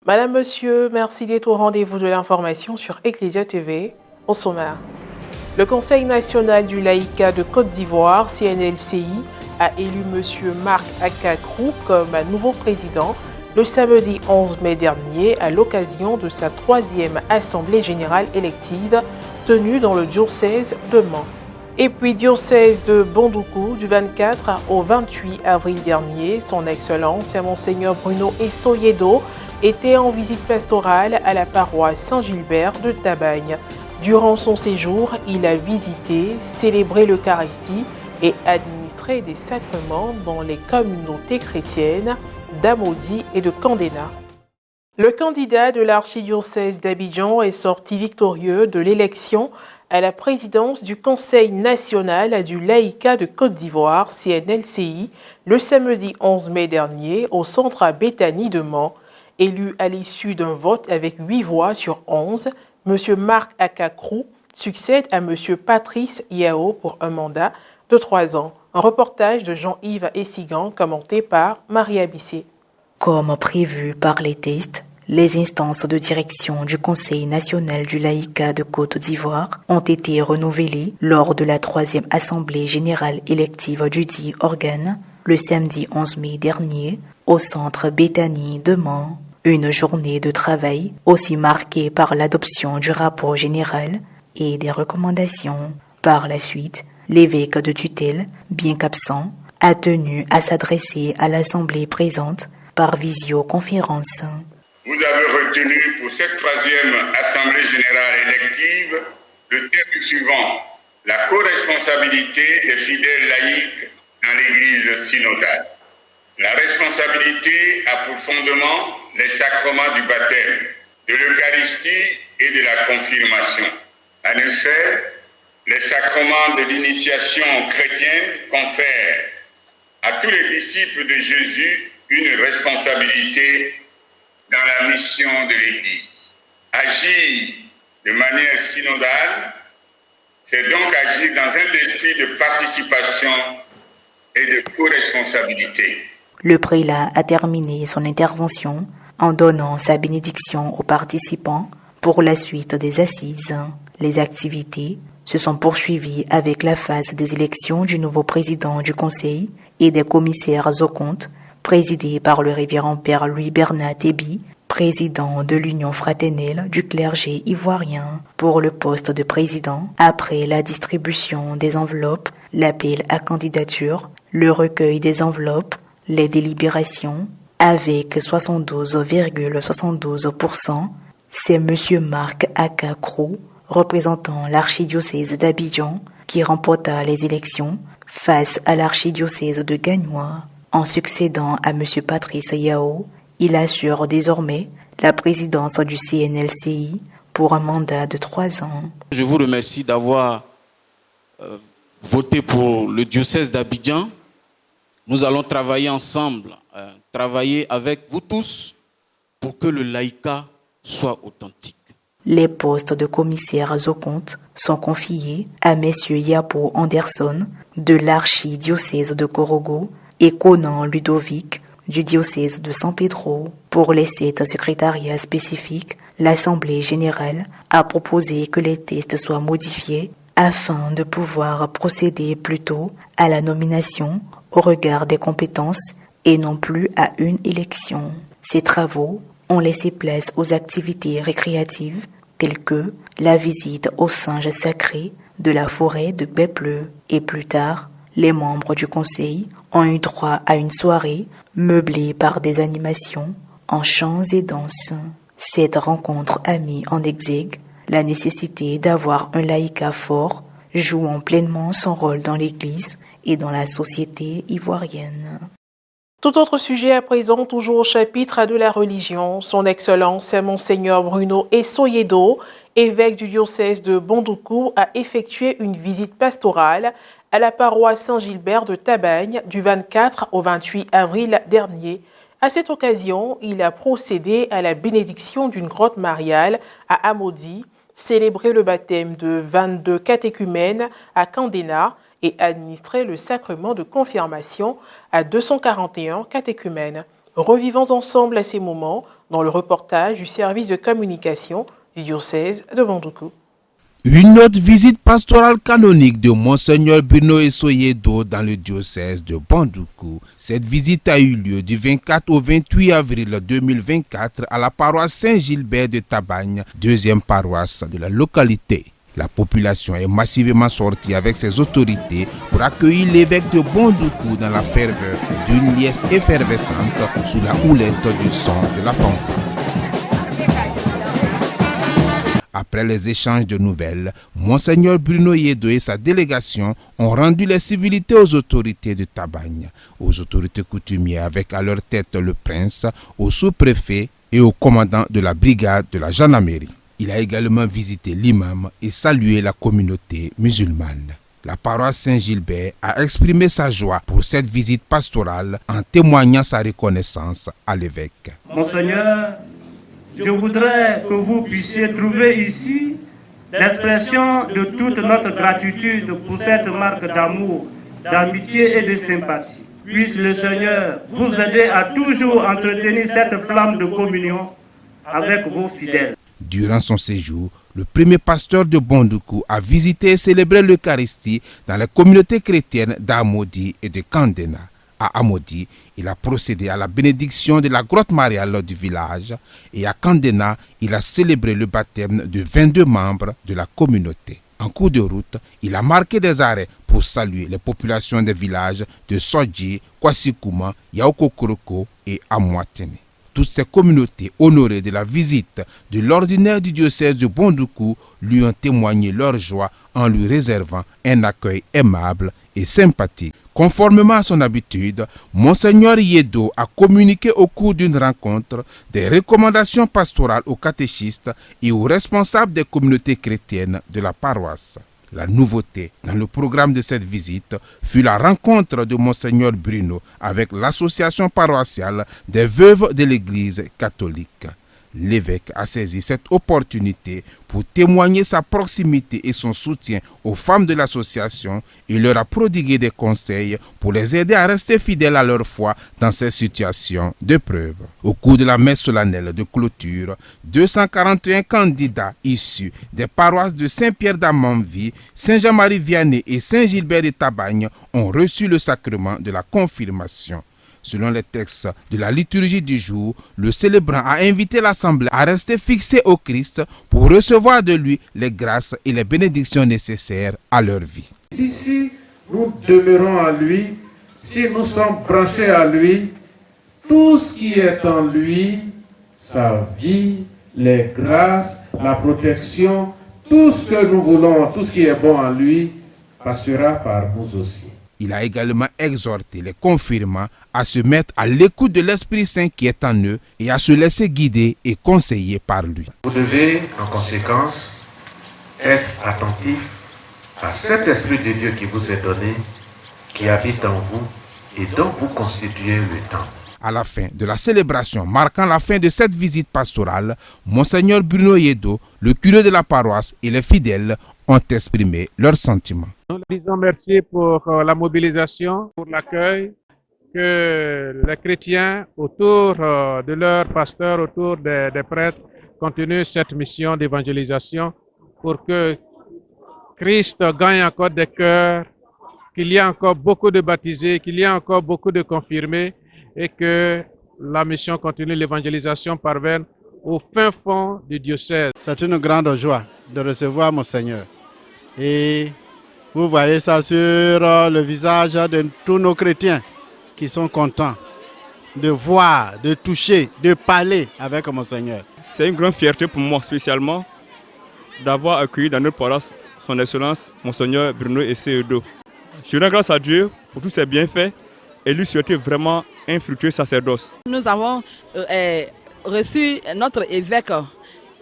Madame, Monsieur, merci d'être au rendez-vous de l'information sur Ecclesia TV. Au sommaire. Le Conseil national du laïcat de Côte d'Ivoire, CNLCI, a élu Monsieur Marc Akakrou comme nouveau président le samedi 11 mai dernier à l'occasion de sa 3e Assemblée générale élective tenue dans le diocèse de Mans. Et puis diocèse de Bondoukou du 24 au 28 avril dernier, son Excellence Monseigneur Bruno Essoyedo était en visite pastorale à la paroisse Saint-Gilbert de Tabagne. Durant son séjour, il a visité, célébré l'Eucharistie et administré des sacrements dans les communautés chrétiennes d'Amodi et de Kandena. Le candidat de l'archidiocèse d'Abidjan est sorti victorieux de l'élection à la présidence du Conseil national du laïcat de Côte d'Ivoire, CNLCI, le samedi 11 mai dernier au centre à Béthanie de Mans. Élu à l'issue d'un vote avec 8 voix sur 11, M. Marc Akakrou succède à M. Patrice Yao pour un mandat de 3 ans. Un reportage de Jean-Yves Essigan commenté par Maria Bissé. Comme prévu par les tests, les instances de direction du Conseil national du laïcat de Côte d'Ivoire ont été renouvelées lors de la 3e Assemblée générale élective du dit organe le samedi 11 mai dernier au centre Béthanie de Mans. Une journée de travail aussi marquée par l'adoption du rapport général et des recommandations. Par la suite, l'évêque de tutelle, bien qu'absent, a tenu à s'adresser à l'Assemblée présente par visioconférence. Vous avez retenu pour cette 3e Assemblée générale élective le thème suivant, la co-responsabilité des fidèles laïcs dans l'Église synodale. La responsabilité a pour fondement les sacrements du baptême, de l'Eucharistie et de la confirmation. En effet, les sacrements de l'initiation chrétienne confèrent à tous les disciples de Jésus une responsabilité dans la mission de l'Église. Agir de manière synodale, c'est donc agir dans un esprit de participation et de co-responsabilité. Le prélat a terminé son intervention en donnant sa bénédiction aux participants pour la suite des assises. Les activités se sont poursuivies avec la phase des élections du nouveau président du Conseil et des commissaires aux comptes, présidés par le révérend Père Louis-Bernard Tébi, président de l'Union fraternelle du clergé ivoirien. Pour le poste de président, après la distribution des enveloppes, l'appel à candidature, le recueil des enveloppes, les délibérations, avec 72,72%, c'est M. Marc Akakrou, représentant l'archidiocèse d'Abidjan, qui remporta les élections face à l'archidiocèse de Gagnois. En succédant à M. Patrice Yao, il assure désormais la présidence du CNLCI pour un mandat de 3 ans. Je vous remercie d'avoir voté pour le diocèse d'Abidjan. Nous allons travailler ensemble, travailler avec vous tous pour que le laïcat soit authentique. Les postes de commissaires aux comptes sont confiés à M. Yapo Anderson de l'archidiocèse de Korogo et Conan Ludovic du diocèse de San Pedro. Pour les 7 secrétariats spécifiques, l'Assemblée générale a proposé que les tests soient modifiés afin de pouvoir procéder plutôt à la nomination au regard des compétences et non plus à une élection. Ces travaux ont laissé place aux activités récréatives telles que la visite aux singes sacrés de la forêt de Bépleu. Et plus tard, les membres du conseil ont eu droit à une soirée meublée par des animations en chants et danses. Cette rencontre a mis en exergue la nécessité d'avoir un laïcat fort jouant pleinement son rôle dans l'Église et dans la société ivoirienne. Tout autre sujet à présent, toujours au chapitre de la religion. Son Excellence Monseigneur Bruno Essoyedo, évêque du diocèse de Bondoukou, a effectué une visite pastorale à la paroisse Saint-Gilbert de Tabagne du 24 au 28 avril dernier. À cette occasion, il a procédé à la bénédiction d'une grotte mariale à Amodi, célébré le baptême de 22 catéchumènes à Kandena et administré le sacrement de confirmation à 241 catéchumènes. Revivons ensemble à ces moments dans le reportage du service de communication du diocèse de Bandoukou. Une autre visite pastorale canonique de Monseigneur Bruno Essoyedo dans le diocèse de Bandoukou. Cette visite a eu lieu du 24 au 28 avril 2024 à la paroisse Saint-Gilbert de Tabagne, deuxième paroisse de la localité. La population est massivement sortie avec ses autorités pour accueillir l'évêque de Bandoukou dans la ferveur d'une liesse effervescente sous la houlette du son de la fanfare. Après les échanges de nouvelles, Monseigneur Bruno Yedo et sa délégation ont rendu les civilités aux autorités de Tabagne, aux autorités coutumières avec à leur tête le prince, au sous-préfet et au commandant de la brigade de la gendarmerie. Il a également visité l'imam et salué la communauté musulmane. La paroisse Saint-Gilbert a exprimé sa joie pour cette visite pastorale en témoignant sa reconnaissance à l'évêque. Monseigneur, je voudrais que vous puissiez trouver ici l'expression de toute notre gratitude pour cette marque d'amour, d'amitié et de sympathie. Puisse le Seigneur vous aider à toujours entretenir cette flamme de communion avec vos fidèles. Durant son séjour, le premier pasteur de Bandoukou a visité et célébré l'Eucharistie dans les communautés chrétiennes d'Amodi et de Kandena. À Amodi, il a procédé à la bénédiction de la grotte mariale du village et à Kandena, il a célébré le baptême de 22 membres de la communauté. En cours de route, il a marqué des arrêts pour saluer les populations des villages de Sodji, Kwasikuma, Yaokokoroko et Amwatene. Toutes ces communautés honorées de la visite de l'ordinaire du diocèse de Bandoukou lui ont témoigné leur joie en lui réservant un accueil aimable et sympathique. Conformément à son habitude, Monseigneur Yedo a communiqué au cours d'une rencontre des recommandations pastorales aux catéchistes et aux responsables des communautés chrétiennes de la paroisse. La nouveauté dans le programme de cette visite fut la rencontre de Monseigneur Bruno avec l'association paroissiale des veuves de l'Église catholique. L'évêque a saisi cette opportunité pour témoigner sa proximité et son soutien aux femmes de l'association et leur a prodigué des conseils pour les aider à rester fidèles à leur foi dans ces situations d'épreuve. Au cours de la messe solennelle de clôture, 241 candidats issus des paroisses de Saint-Pierre d'Ammanville, Saint-Jean-Marie-Vianney et Saint-Gilbert de Tabagne ont reçu le sacrement de la confirmation. Selon les textes de la liturgie du jour, le célébrant a invité l'Assemblée à rester fixée au Christ pour recevoir de lui les grâces et les bénédictions nécessaires à leur vie. Si nous demeurons à lui, si nous sommes branchés à lui, tout ce qui est en lui, sa vie, les grâces, la protection, tout ce que nous voulons, tout ce qui est bon en lui, passera par nous aussi. Il a également exhorté les confirmants à se mettre à l'écoute de l'Esprit Saint qui est en eux et à se laisser guider et conseiller par lui. Vous devez, en conséquence, être attentif à cet Esprit de Dieu qui vous est donné, qui habite en vous et dont vous constituez le temps. À la fin de la célébration marquant la fin de cette visite pastorale, Monseigneur Bruno Yedo, le curé de la paroisse et les fidèles ont exprimé leurs sentiments. Nous disons merci pour la mobilisation, pour l'accueil, que les chrétiens autour de leurs pasteurs, autour des prêtres, continuent cette mission d'évangélisation pour que Christ gagne encore des cœurs, qu'il y ait encore beaucoup de baptisés, qu'il y ait encore beaucoup de confirmés et que la mission continue, l'évangélisation parvienne au fin fond du diocèse. C'est une grande joie de recevoir Monseigneur. Et vous voyez ça sur le visage de tous nos chrétiens qui sont contents de voir, de toucher, de parler avec Monseigneur. C'est une grande fierté pour moi spécialement d'avoir accueilli dans notre paroisse son Excellence Monseigneur Bruno Essoyedo. Je rends grâce à Dieu pour tous ses bienfaits et lui souhaiter vraiment un fructueux sacerdoce. Nous avons reçu notre évêque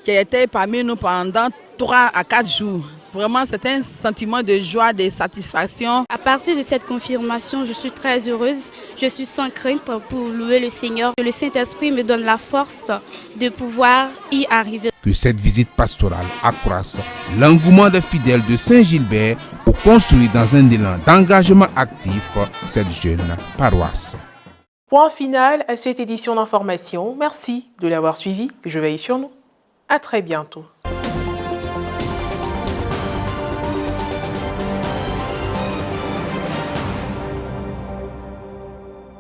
qui était parmi nous pendant 3 à 4 jours. Vraiment, c'est un sentiment de joie, de satisfaction. À partir de cette confirmation, je suis très heureuse. Je suis sans crainte pour louer le Seigneur. Le Saint-Esprit me donne la force de pouvoir y arriver. Que cette visite pastorale accroisse l'engouement des fidèles de Saint-Gilbert pour construire dans un élan d'engagement actif cette jeune paroisse. Point final à cette édition d'information. Merci de l'avoir suivi. Je veille sur nous. À très bientôt.